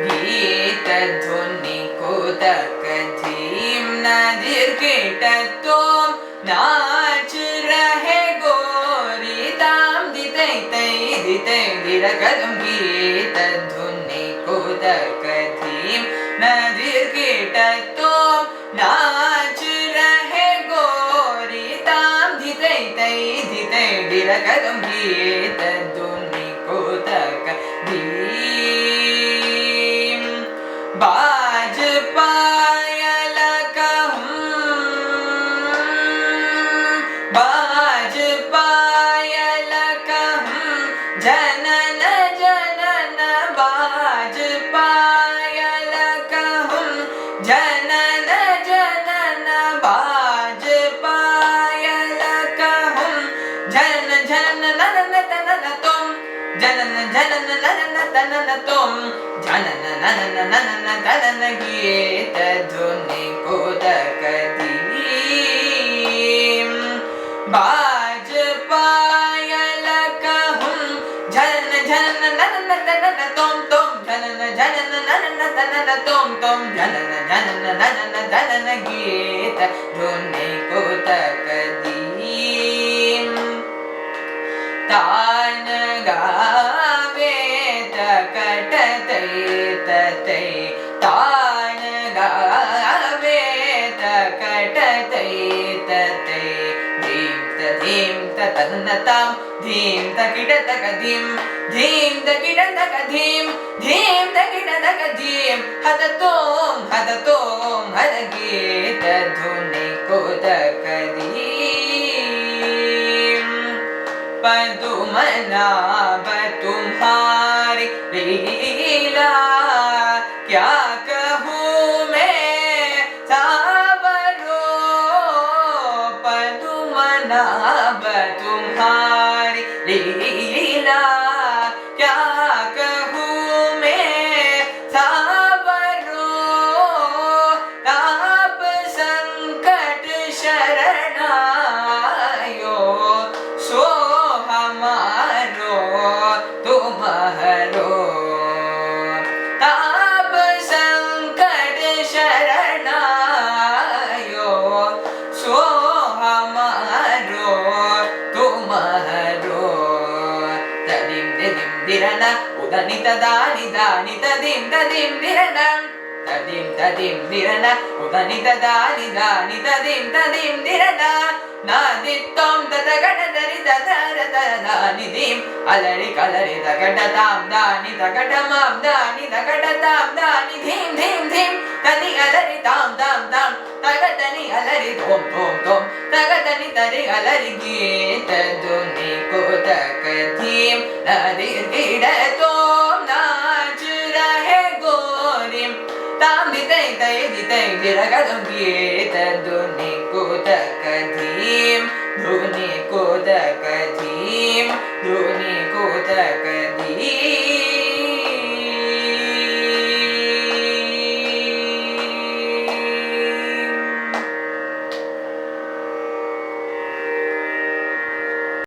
गीतध्वनि कोदकधीं नदीर्कीटत्वं नाच रहे गोरी ताम दितै तै दितै दिरकदं गीतध्वनि कोदकधीं नदीर्कीटत्वं नाच रहे गोरी ताम दितै तै दितै दिरकदं गीतध्वनि कोदकधीं बाज पायल कहूँ जनन जनन बाज पायल कहूँ जनन जनन बाज पायल कहूँ जन जन नन तनन तुम जनन जनन नन तनन तुम जनन ननन ननन तनन गीतध्वनि कोदकधीं बाज पायल कहूँ जन जन ननन तनन तुम जनन जनन ननन तनन तुम जनन जनन ननन तनन गीतध्वनि कोदकधीं तान गावे तकटतै ततै तान गावे तकटतै ततै धीं तधीं ततनतां धीं तकिटतकधीं धीं तकिटतकधीं धीं तकिटतकधीं हदतों हदतों हदगीतध्वनि कोदकधीं पदुमनाभ तुम्हारी लीला क्या कहूँ मैं सावरो पदुमनाभ तुम्हारी लीला क्या कहूँ मैं सावरो ताप संकट शरणायो सो हमारो तुम्हारो ताप संकट शरणायो सो हमारो तुम्हारो तदिं दिदिं दिरना उदनि तदानि दानि तदिं तदिं दिरना तदिं तदिं दिरना उदनि तदानि दानि तदिं तदिं दिरना नादित्तं तदगडदरि तदरतदानि दीं अलरि कलरि तगडतां दानि तगडमां दानि तगडतां दानि धीं धीं धीं तनि अलरि तां तां तां तगदनि अलरि तों तों तों तगदनि तरि अलरि गीतध्वनि कोदकधीं नदीर्कीटत्वं नाच रहे गोरीं तां दितै तै दितै दिरकदं गीतध्वनि कोदकधीं ध्वनि कोदकधीं ध्वनि कोदकधीं